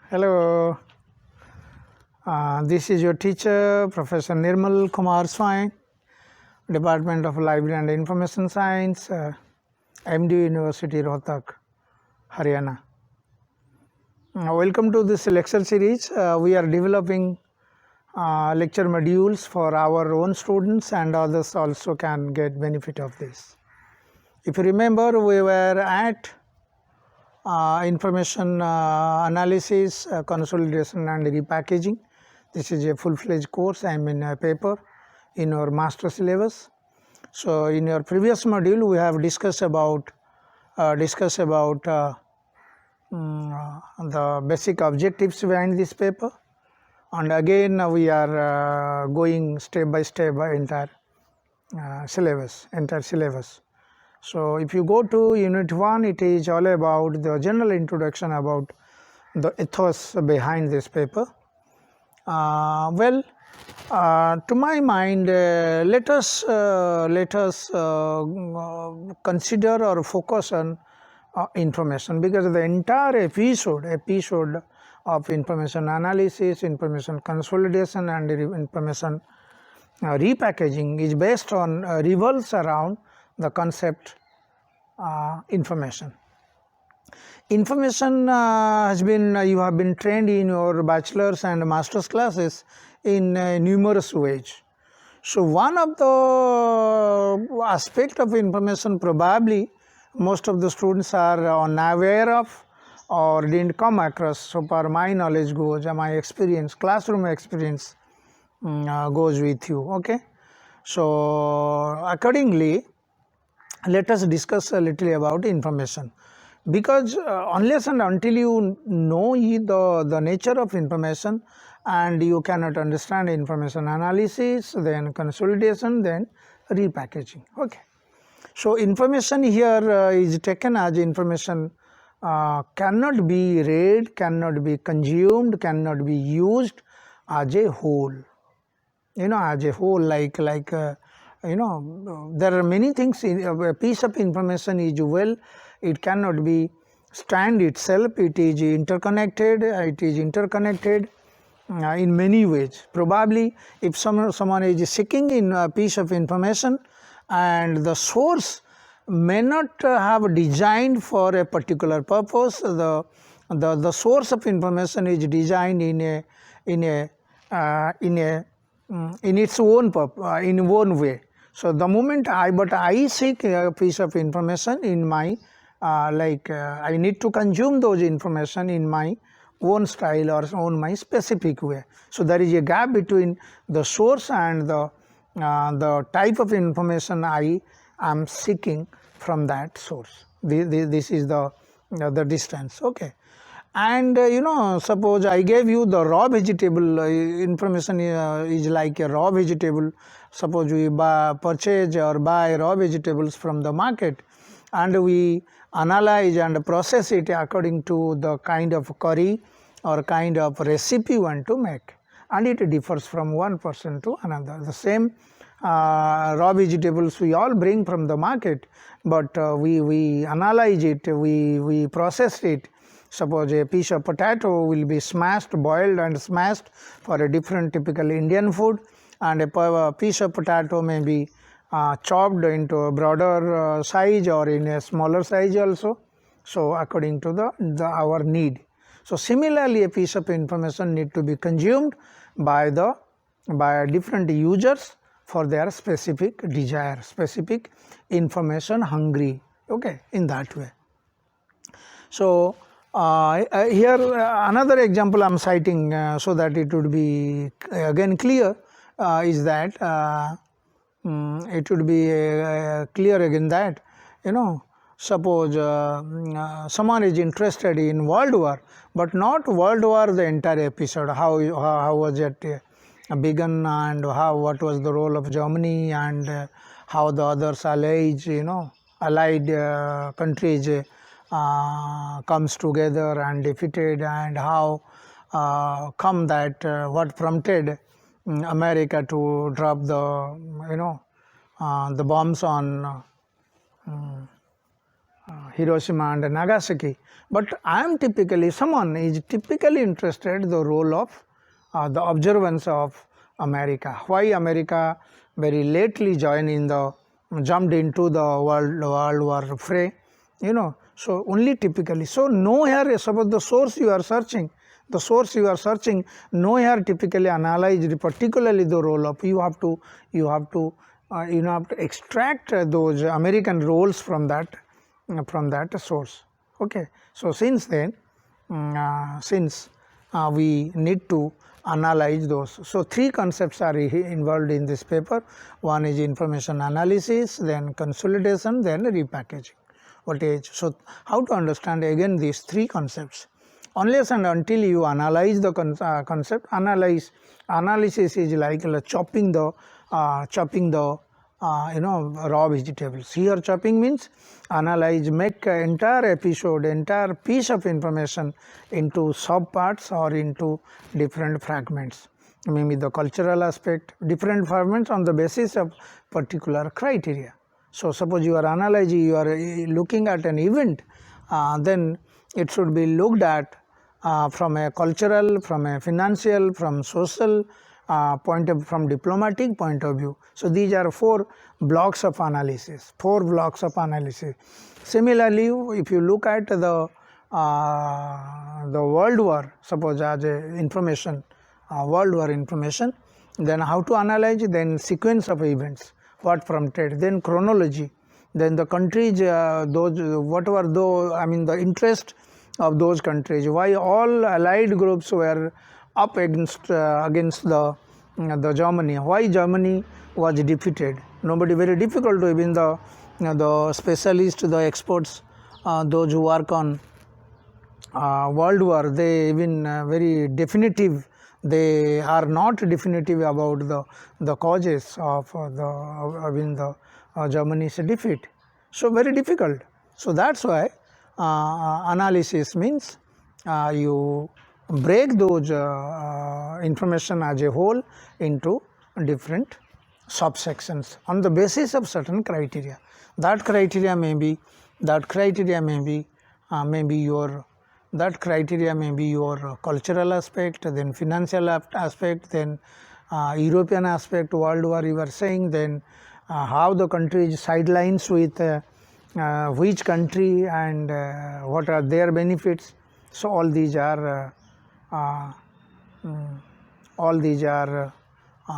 Hello, this is your teacher, Professor Nirmal Kumar Swain, Department of Library and Information Science, MD University, Rohtak, Haryana. Welcome to this lecture series. We are developing lecture modules for our own students, and others also can get benefit of this. If you remember, we were at information analysis, consolidation and repackaging. This is a full-fledged course. I am in a paper in our master syllabus. So in your previous module we have discussed about the basic objectives behind this paper, and again we are going step by step by entire syllabus. So if you go to unit 1, it is all about the general introduction about the ethos behind this paper. To my mind, let us consider or focus on information, because the entire episode of information analysis, information consolidation and information repackaging is based on revolves around the concept information. Information has been you have been trained in your bachelor's and master's classes in numerous ways. So one of the aspect of information probably most of the students are unaware of or didn't come across. So far my knowledge goes, my experience, classroom experience goes with you. Okay, so accordingly, let us discuss a little about information, because unless and until you know the nature of information, and you cannot understand information analysis, then consolidation, then repackaging. Okay, so information here is taken as information cannot be read, cannot be consumed, cannot be used as a whole. As a whole, like there are many things in a piece of information is it cannot be stand itself. It is interconnected. In many ways. Probably if someone is seeking in a piece of information and the source may not have designed for a particular purpose, the source of information is designed in its own in one way. So the moment I seek a piece of information in my I need to consume those information in my own style or on my specific way. So there is a gap between the source and the type of information I am seeking from that source. This is the distance. Okay. And suppose I gave you the raw vegetable information is like a raw vegetable. Suppose we purchase or buy raw vegetables from the market, and we analyze and process it according to the kind of curry or kind of recipe you want to make, and it differs from one person to another. The same raw vegetables we all bring from the market, but we analyze it, we process it. Suppose a piece of potato will be smashed, boiled and smashed for a different typical Indian food, and a piece of potato may be chopped into a broader size or in a smaller size also, so according to our need. So similarly, a piece of information need to be consumed by different users for their specific desire, specific information hungry. Okay, in that way. So here another example I am citing so that it would be again clear is that it would be clear again that suppose someone is interested in World War, but not World War the entire episode, how was it begun, and what was the role of Germany, and how the others allied countries comes together and defeated, and how come that what prompted America to drop the bombs on Hiroshima and Nagasaki. But I am typically, someone is typically interested in the role of the observance of America. Why America very lately jumped into the world war fray, so only typically. So no here, suppose the source you are searching, no here typically analyzed particularly the role of, you have to extract those American roles from that source. Okay, so since then, we need to analyze those. So three concepts are involved in this paper. One is information analysis, then consolidation, then repackaging. So how to understand again these three concepts? Unless and until you analyze the concept, analysis is like chopping the raw vegetables. Here chopping means analyze, make entire episode, entire piece of information into sub parts or into different fragments. Maybe the cultural aspect, different fragments on the basis of particular criteria. So suppose you are analyzing, you are looking at an event, then it should be looked at from a cultural, from a financial, from social from diplomatic point of view. So these are four blocks of analysis. Similarly, if you look at the world war, suppose as information, world war information, then how to analyze, then sequence of events, what prompted, then chronology, then the countries, the interest of those countries, why all allied groups were up against the Germany, why Germany was defeated. Nobody, very difficult to, even the specialists, the experts, those who work on world war, they even very definitive, they are not definitive about the causes of the Germany's defeat. So very difficult. So that's why analysis means you break those information as a whole into different subsections on the basis of certain criteria. That criteria may be your cultural aspect, then financial aspect, then European aspect, world war you are saying, then how the country sidelines with which country and what are their benefits. So all these are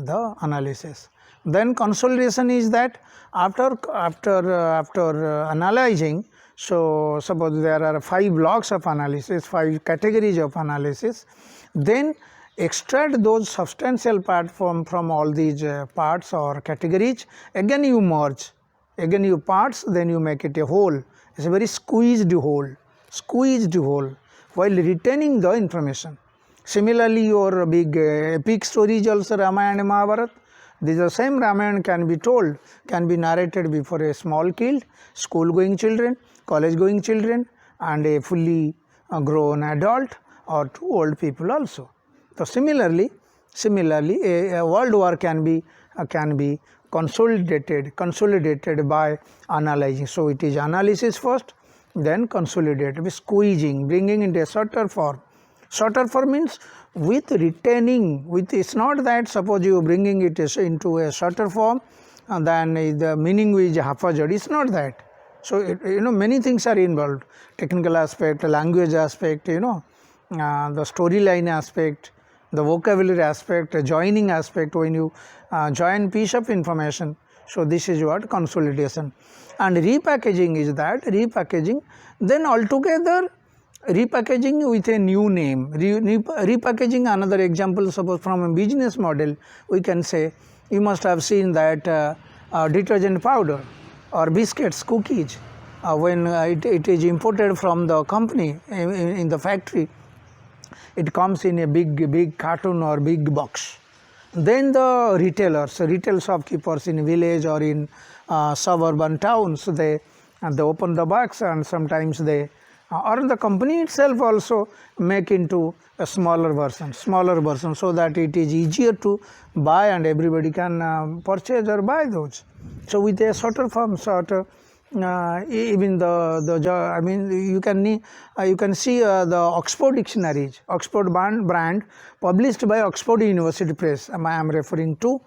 the analysis. Then consolidation is that after analyzing, so suppose there are 5 blocks of analysis, 5 categories of analysis, then extract those substantial part from all these parts or categories, again you merge, again you parts, then you make it a whole. It's a very squeezed whole while retaining the information. Similarly, your big epic stories also, Ramayana and Mahabharata, this the same Ramayana can be told, can be narrated before a small kid, school going children, college going children, and a fully grown adult or 2 old people also. So similarly a world war can be consolidated by analyzing. So it is analysis first, then consolidate with squeezing, bringing into a shorter form. Shorter form means with retaining, it's not that suppose you bringing it into a shorter form and then the meaning is haphazard, it's not that. So many things are involved, technical aspect, language aspect, the storyline aspect, the vocabulary aspect, joining aspect, when you join piece of information. So this is what consolidation. And repackaging is that, then altogether repackaging with a new name. Repackaging, another example, suppose from a business model, we can say, you must have seen that detergent powder or biscuits, cookies, when it is imported from the company in the factory, it comes in a big carton or big box. Then the retailers, retail shopkeepers in village or in suburban towns, they open the box, and sometimes they or the company itself also make into a smaller version so that it is easier to buy and everybody can purchase or buy those. So with a shorter form, even I mean you can see the Oxford dictionaries, Oxford brand published by Oxford University Press. I am referring to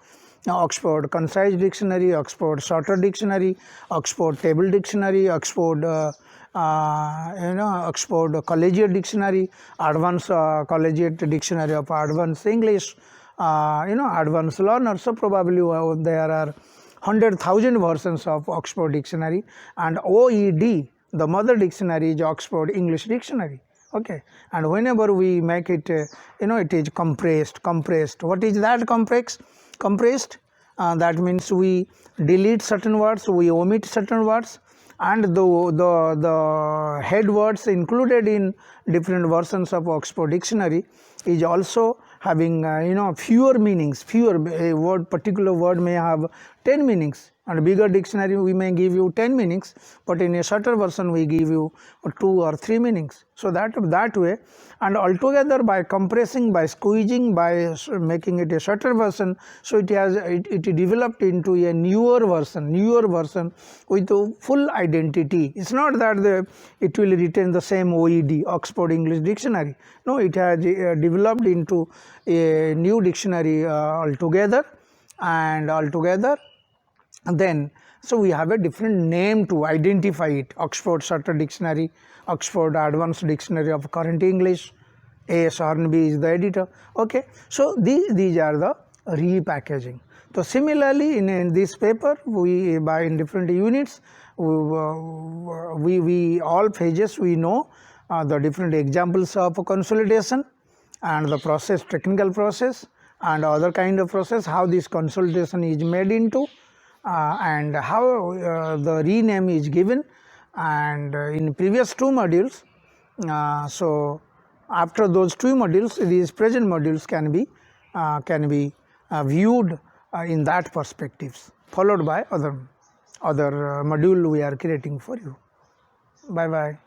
Oxford Concise Dictionary, Oxford Shorter Dictionary, Oxford Table Dictionary, Oxford Oxford Collegiate Dictionary, Advanced Collegiate Dictionary of Advanced English, Advanced Learner. So probably there are 100,000 versions of Oxford Dictionary, and OED, the mother dictionary, is Oxford English Dictionary. Okay, and whenever we make it, it is compressed. What is that compressed? That means we delete certain words, we omit certain words, and the head words included in different versions of Oxford Dictionary is also having fewer meanings. A particular word may have 10 meanings, and a bigger dictionary we may give you 10 meanings, but in a shorter version we give you 2 or 3 meanings. So that way, and altogether by compressing, by squeezing, by making it a shorter version, so it developed into a newer version with a full identity. It's not that it will retain the same OED, Oxford English Dictionary. No, it has developed into a new dictionary altogether, and then so we have a different name to identify it: Oxford Shorter Dictionary, Oxford Advanced Dictionary of Current English. A.S. Hornby is the editor. Okay, so these are the repackaging. So similarly, in this paper, we in different units, we all pages we know the different examples of consolidation and the process, technical process, and other kind of process, how this consolidation is made into, and how the rename is given, and in previous 2 modules. So after those 2 modules, these present modules can be viewed in that perspectives, followed by other module we are creating for you. Bye bye.